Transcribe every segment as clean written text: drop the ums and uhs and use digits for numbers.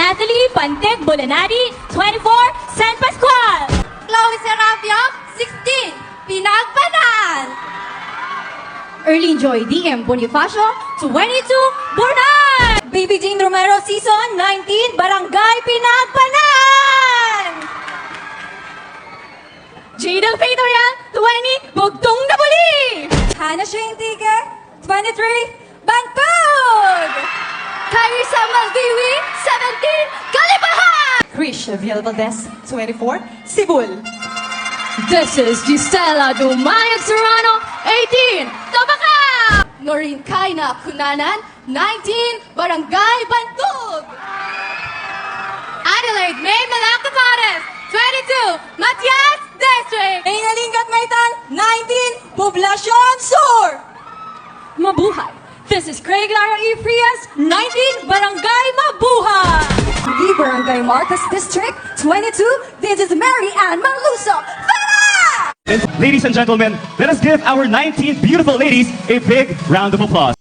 Natalie Panteg Bolanari, 24, San Pascual. Chloe Serapio, 16, Pinagbanan. Erlene Joy DM Bonifacio, 22, Bornay. Baby Jean Romero, Season 19, Barangay Pinagbanan. Jadal Fatorian, 20, Bugtong Nabuli. Hannah Shane Tige, 23, Bantog. Carissa Maldiwi, 17, Kalibahan. Krisha Villalvaldez, 24, Sibul. This is Gisela Dumayag Serrano, 18, Tabaka. Noreen Kaina Kunanan, 19, Barangay Bantog. Adelaide May Malacatares, 22, Matias District. May Nalingat Maitan, 19, Poblacion Sur. Mabuhay. This is Craig Lara E. Frias, 19, Barangay Mabuhay. The Barangay Marcos District, 22, this is Mary Ann Manluso. And ladies and gentlemen, let us give our 19 beautiful ladies a big round of applause.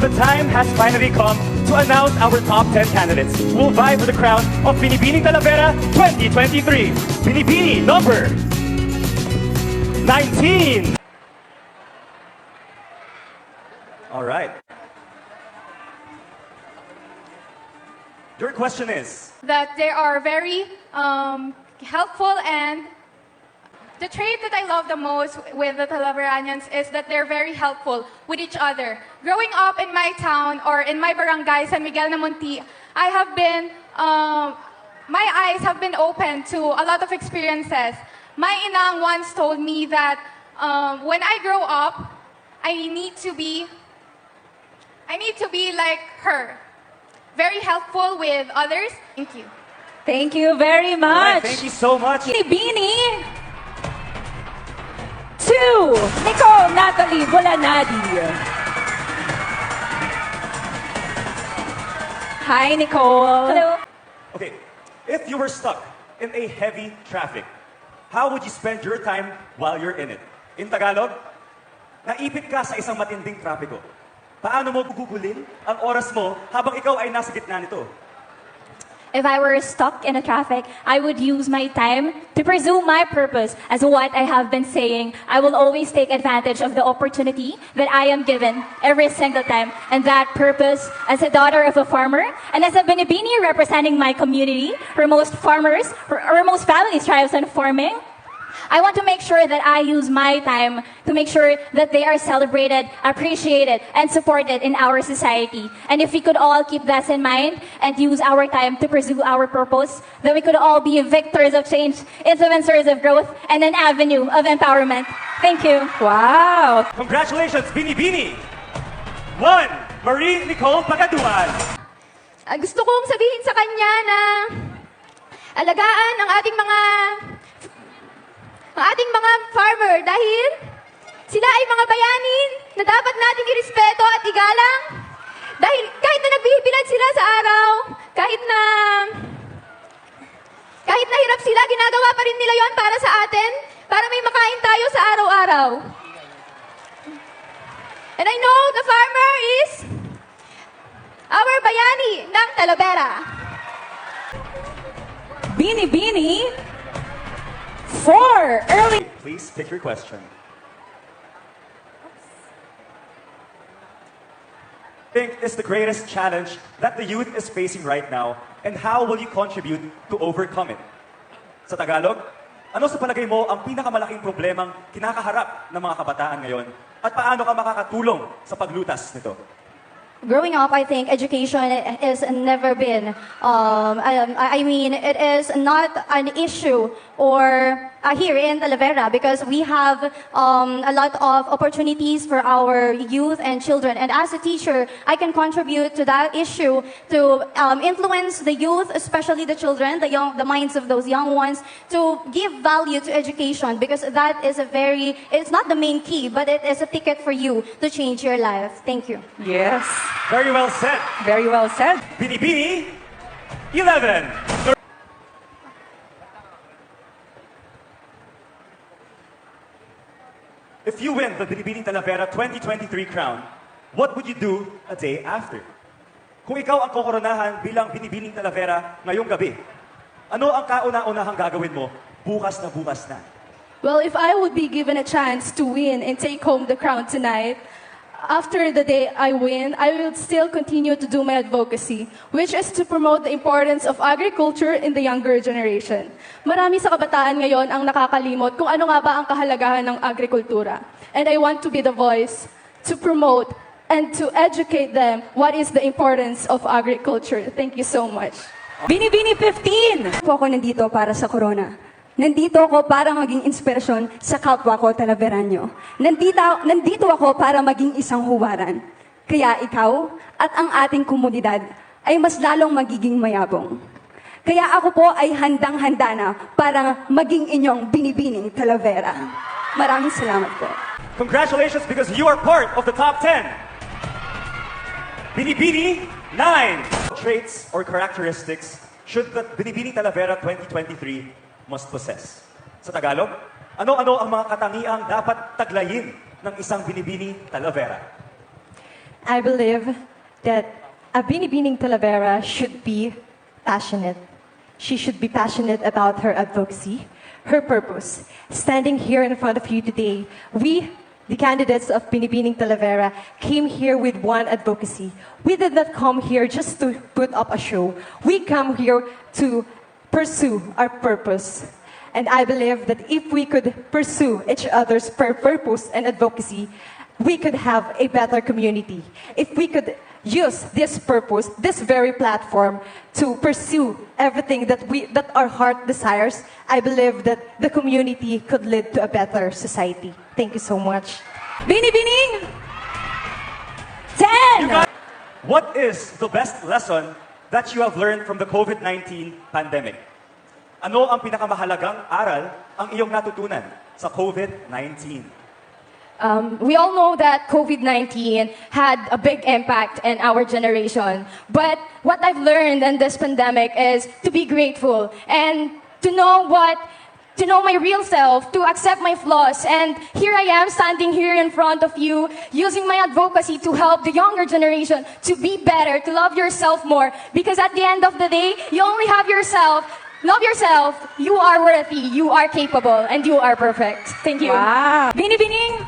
the time has finally come to announce our top 10 candidates who will vie for the crown of Binibining Talavera 2023. Binibini number 19. All right. Your question is, That they are very helpful, and the trait that I love the most with the Talaveranians is that they're very helpful with each other. Growing up in my town or in my barangay, San Miguel na Munti, I have been, my eyes have been open to a lot of experiences. My inang once told me that when I grow up, I need to be like her. Very helpful with others. Thank you. Thank you very all right, much. thank you so much. Binibini. 2, Nicole Natalie Bulanadi. Hi, Nicole. Hello. Okay, if you were stuck in a heavy traffic, how would you spend your time while you're in it? In Tagalog, naipit ka sa isang matinding trapiko. Paano mo gugugulin ang oras mo habang ikaw ay nasa gitna nito? If I were stuck in a traffic, I would use my time to pursue my purpose. As what I have been saying, I will always take advantage of the opportunity that I am given every single time. And that purpose, as a daughter of a farmer, and as a Binibini representing my community, where most farmers, or most families thrive on farming, I want to make sure that I use my time to make sure that they are celebrated, appreciated, and supported in our society. And if we could all keep that in mind and use our time to pursue our purpose, then we could all be victors of change, influencers of growth, and an avenue of empowerment. Thank you. Wow. Congratulations, Binibini! 1, Marie Nicole Pagaduan. Gusto kong sabihin sa kanya na alagaan ang ating mga farmer dahil sila ay mga bayanin na dapat nating irespeto at igalang. Dahil kahit na nagbibilad sila sa araw, kahit na hirap sila, ginagawa pa rin nila yon para sa atin, para may makain tayo sa araw-araw. And I know the farmer is our bayani ng Talavera. Binibini. 4, early. Please pick your question. Think is the greatest challenge that the youth is facing right now, and how will you contribute to overcome it? Sa Tagalog, ano sa palagay mo ang pinakamalaking problemang kinakaharap ng mga kabataan ngayon, at paano ka makakatulong sa paglutas nito? Growing up, I think education has never been, it is not an issue or here in Talavera because we have a lot of opportunities for our youth and children. And as a teacher, I can contribute to that issue to influence the youth, especially the children, the minds of those young ones, to give value to education because that is it's not the main key, but it is a ticket for you to change your life. Thank you. Yes. Very well said. Very well said. Binibini, 11. If you win the Binibining Talavera 2023 crown, what would you do a day after? Kung ikaw ang kokoronahan bilang Binibining Talavera ngayong gabi, ano ang kauna-unahang gagawin mo bukas na bukas na? Well, if I would be given a chance to win and take home the crown tonight, after the day I win, I will still continue to do my advocacy, which is to promote the importance of agriculture in the younger generation. Marami sa kabataan ngayon ang nakakalimot kung ano nga ba ang kahalagahan ng agrikultura. And I want to be the voice to promote and to educate them what is the importance of agriculture. Thank you so much. Binibini 15. Po ako nandito para sa corona. Nandito ako para maging inspirasyon sa kapwa ko Talaveranyo. Nandito ako para maging isang huwaran. Kaya ikaw at ang ating komunidad ay mas lalong magiging mayabong. Kaya ako po ay handang-handa na para maging inyong binibining Talavera. Maraming salamat po. Congratulations because you are part of the top 10. Binibini 9. Traits or characteristics should the Binibining Talavera 2023 must possess? Sa Tagalog, ano-ano ang mga katangiang dapat taglayin ng isang Binibini Talavera? I believe that a Binibining Talavera should be passionate. She should be passionate about her advocacy, her purpose. Standing here in front of you today, we, the candidates of Binibining Talavera, came here with one advocacy. We did not come here just to put up a show. We come here to pursue our purpose. And I believe that if we could pursue each other's purpose and advocacy, we could have a better community. If we could use this purpose, this very platform, to pursue everything that our heart desires, I believe that the community could lead to a better society. Thank you so much. Binibining! 10! What is the best lesson that you have learned from the COVID-19 pandemic? Ano ang pinakamahalagang aral ang iyong natutunan sa COVID-19? We all know that COVID-19 had a big impact in our generation. But what I've learned in this pandemic is to be grateful and to know my real self, to accept my flaws. And here I am standing here in front of you, using my advocacy to help the younger generation to be better, to love yourself more. Because at the end of the day, you only have yourself. Love yourself. You are worthy, you are capable, and you are perfect. Thank you. Wow! Binibining!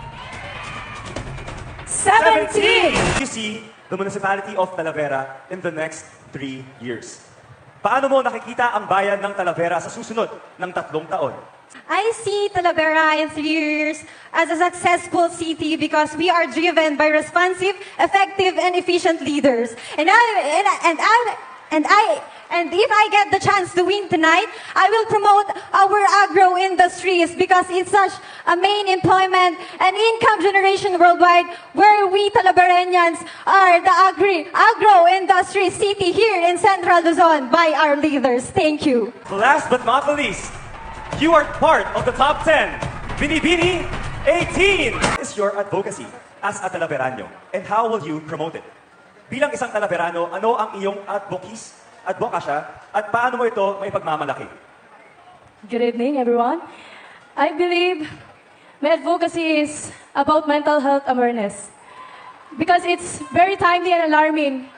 17! You see the municipality of Talavera in the next 3 years. Paano mo nakikita ang bayan ng Talavera sa susunod ng 3 taon? I see Talavera in 3 years as a successful city because we are driven by responsive, effective, and efficient leaders. And if I get the chance to win tonight, I will promote our agro industries because it's such a main employment and income generation worldwide where we Talavereñans are the agro industry city here in Central Luzon by our leaders. Thank you. Last but not the least, you are part of the top 10. Binibini 18 is your advocacy as a Talaveranyo, and how will you promote it? Bilang isang Talaverano, ano ang iyong advokasya at paano mo ito may pagmamalaki? Good evening, everyone. I believe my advocacy is about mental health awareness because it's very timely and alarming.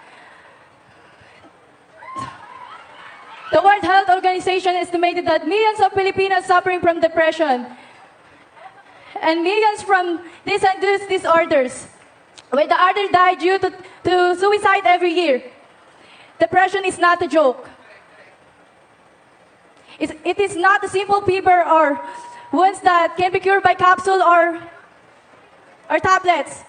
The World Health Organization estimated that millions of Filipinos suffering from depression and millions from these disorders, where the others die due to suicide every year. Depression is not a joke. It is not a simple fever or wounds that can be cured by capsule or tablets.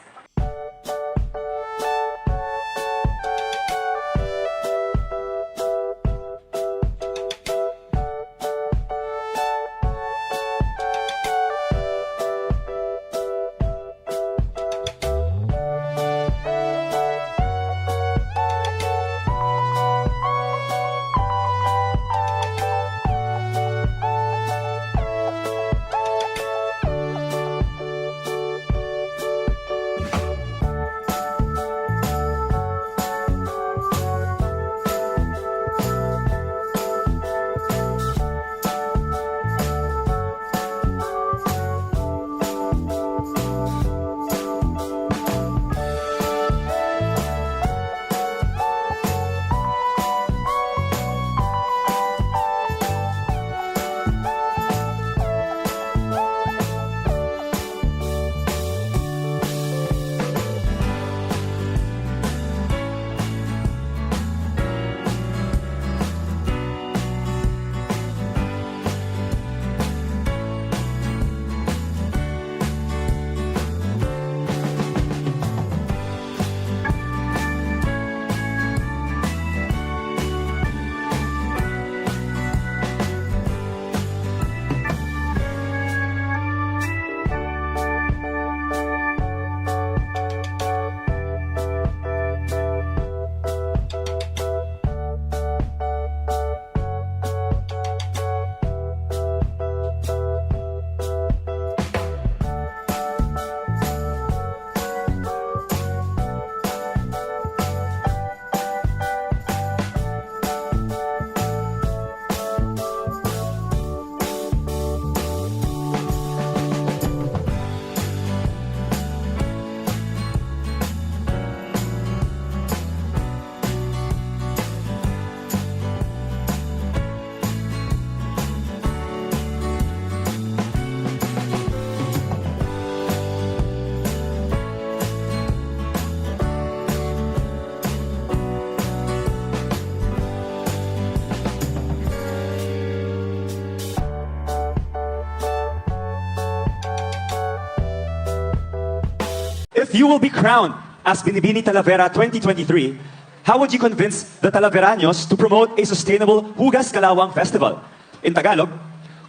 If you will be crowned as Binibini Talavera 2023, how would you convince the Talaveranos to promote a sustainable Hugas Kalawang Festival? In Tagalog,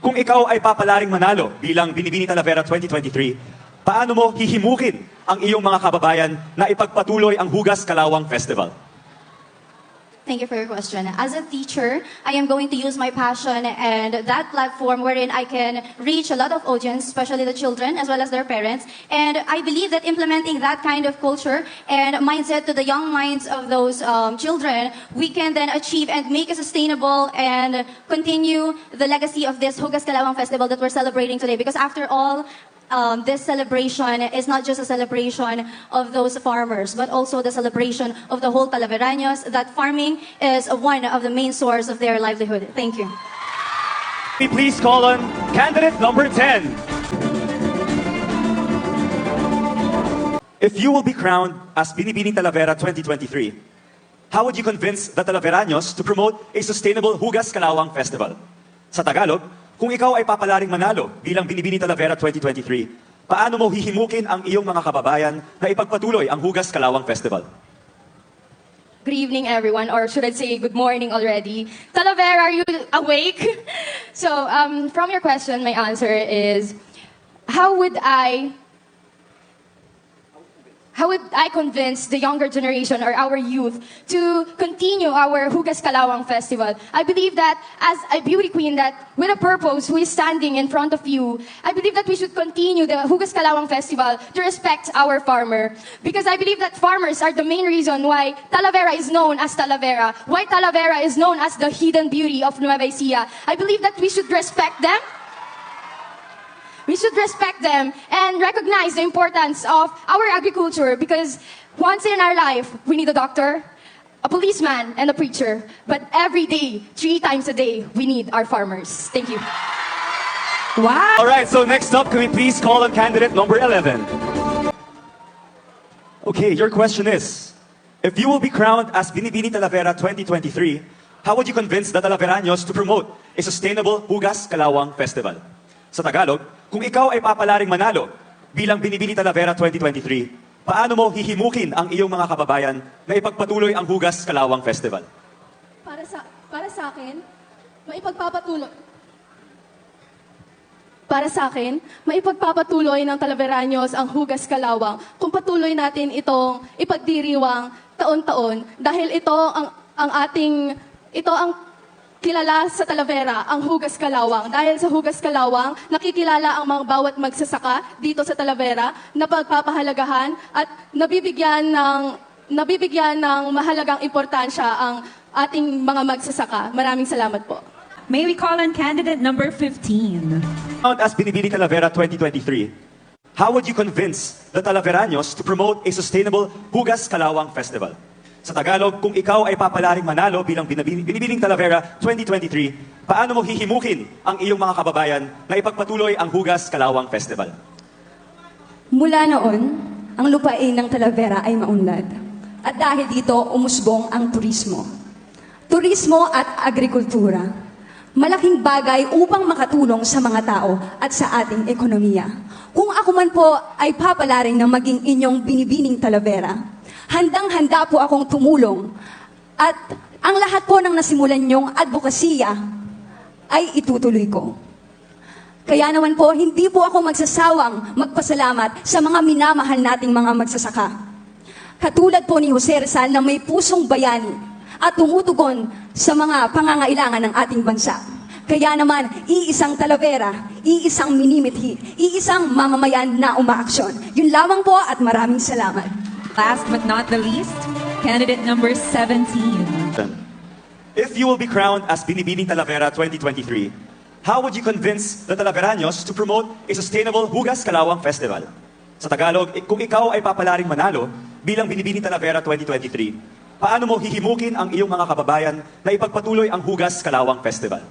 kung ikaw ay papalaring manalo bilang Binibini Talavera 2023, paano mo hihimukin ang iyong mga kababayan na ipagpatuloy ang Hugas Kalawang Festival? Thank you for your question. As a teacher, I am going to use my passion and that platform wherein I can reach a lot of audience, especially the children as well as their parents. And I believe that implementing that kind of culture and mindset to the young minds of those children, we can then achieve and make a sustainable and continue the legacy of this Hugas Kalawang Festival that we're celebrating today. Because after all, this celebration is not just a celebration of those farmers, but also the celebration of the whole Talaveranos, that farming is one of the main source of their livelihood. Thank you. Please call on candidate number 10. If you will be crowned as Binibini Talavera 2023, how would you convince the Talaveranos to promote a sustainable Hugas Kalawang Festival? Sa Tagalog, kung ikaw ay papalaring manalo bilang Binibini Talavera 2023, paano mo hihimukin ang iyong mga kababayan na ipagpatuloy ang Hugas Kalawang Festival? Good evening, everyone, or should I say good morning already? Talavera, are you awake? So, from your question, my answer is, how would I convince the younger generation or our youth to continue our Hugas Kalawang Festival? I believe that as a beauty queen that with a purpose who is standing in front of you, I believe that we should continue the Hugas Kalawang Festival to respect our farmer. Because I believe that farmers are the main reason why Talavera is known as Talavera, why Talavera is known as the hidden beauty of Nueva Ecija. I believe that we should respect them. We should respect them and recognize the importance of our agriculture because once in our life, we need a doctor, a policeman, and a preacher. But every day, 3 times a day, we need our farmers. Thank you. All right, so next up, can we please call on candidate number 11? Okay, your question is, if you will be crowned as Binibini Talavera 2023, how would you convince the Talaveranos to promote a sustainable Hugas Kalawang Festival? Sa Tagalog, kung ikaw ay papalaring manalo bilang Binibini Talavera 2023, paano mo hihimukin ang iyong mga kababayan na ipagpatuloy ang Hugas Kalawang Festival? Para sa akin, maipagpapatuloy. Para sa akin, maipagpapatuloy ng Talaveranos ang Hugas Kalawang kung patuloy natin itong ipagdiriwang taon-taon dahil ito ang kilala sa Talavera, ang Hugas Kalawang. Dahil sa Hugas Kalawang, nakikilala ang mga bawat magsasaka dito sa Talavera na pagpapahalagahan at nabibigyan ng mahalagang importansya ang ating mga magsasaka. Maraming salamat po. May we call on candidate number 15? Crowned as Binibini Talavera 2023, how would you convince the Talaveranos to promote a sustainable Hugas Kalawang Festival? Sa Tagalog, kung ikaw ay papalaring manalo bilang Binibining Talavera 2023, paano mo hihimukin ang iyong mga kababayan na ipagpatuloy ang Hugas Kalawang Festival? Mula noon, ang lupain ng Talavera ay maunlad. At dahil dito, umusbong ang turismo. Turismo at agrikultura. Malaking bagay upang makatulong sa mga tao at sa ating ekonomiya. Kung ako man po ay papalaring na maging inyong Binibining Talavera, handang-handa po akong tumulong at ang lahat po ng nasimulan niyong advokasya ay itutuloy ko. Kaya naman po, hindi po ako magsasawang magpasalamat sa mga minamahal nating mga magsasaka. Katulad po ni Jose Rizal na may pusong bayani at tumutugon sa mga pangangailangan ng ating bansa. Kaya naman, iisang Talavera, iisang minimithi, iisang mamamayan na umaaksyon. Yun lamang po at maraming salamat. Last but not the least, candidate number 17. If you will be crowned as Binibining Talavera 2023, how would you convince the Talaveranos to promote a sustainable Hugas Kalawang Festival? Sa Tagalog, kung ikaw ay papalaring manalo bilang Binibining Talavera 2023, paano mo hihimukin ang iyong mga kababayan na ipagpatuloy ang Hugas Kalawang Festival?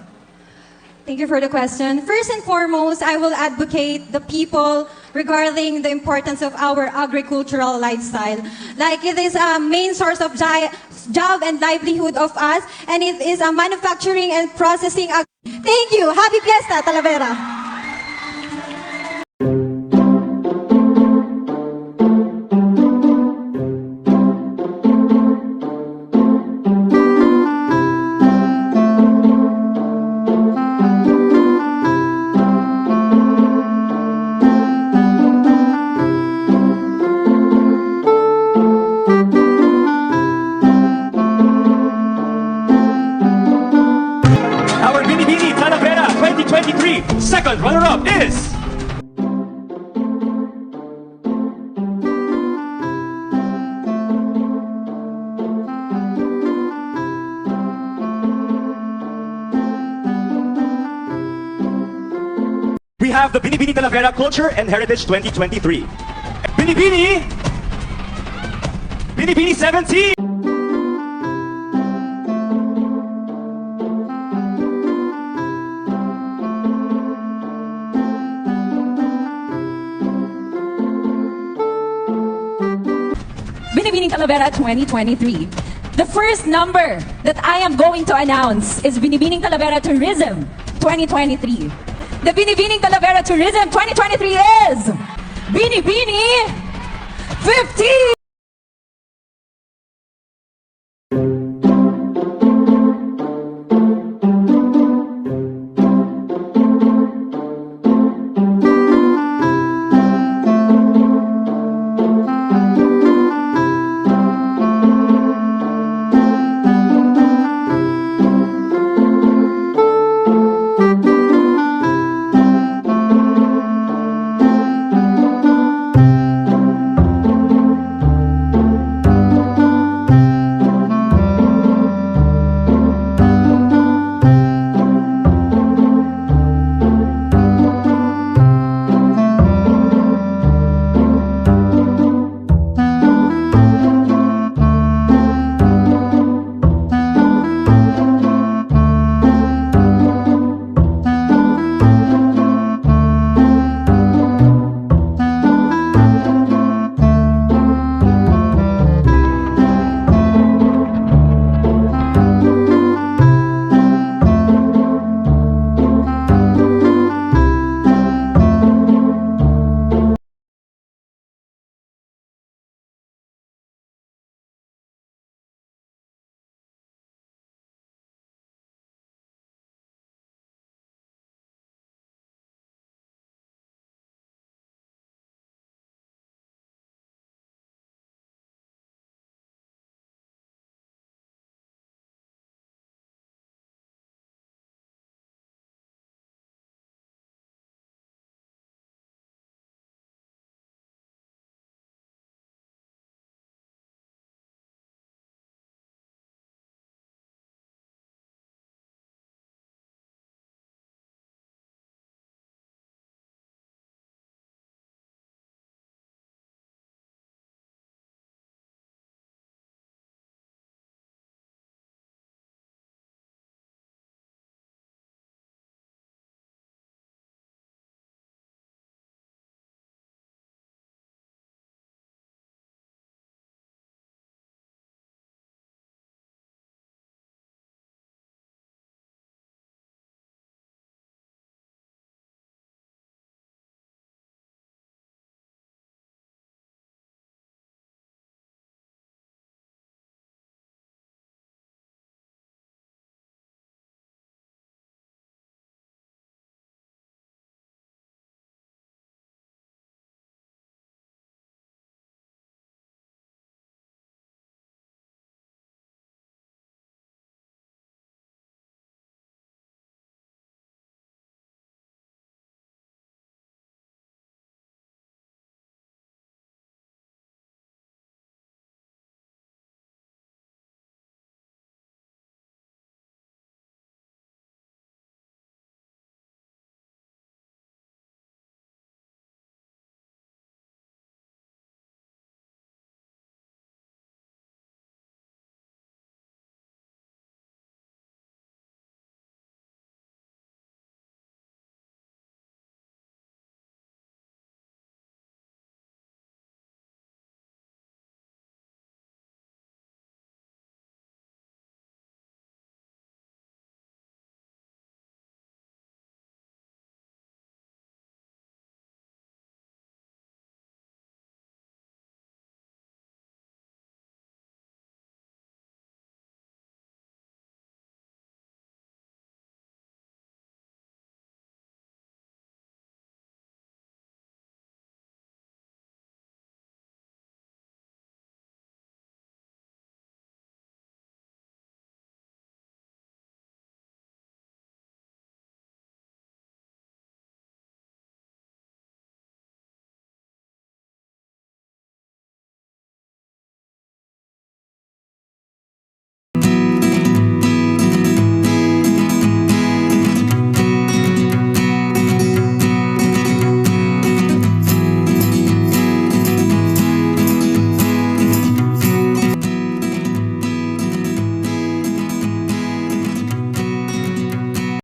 Thank you for the question. First and foremost, I will advocate the people regarding the importance of our agricultural lifestyle. Like it is a main source of job and livelihood of us, and it is a manufacturing and processing. Thank you. Happy Fiesta, Talavera. 2023 second runner-up is... We have the Binibini Talavera Culture and Heritage 2023. Binibini! Binibini 17! Binibining Talavera 2023. The first number that I am going to announce is Binibining Talavera Tourism 2023. The Binibining Talavera Tourism 2023 is Binibini 15!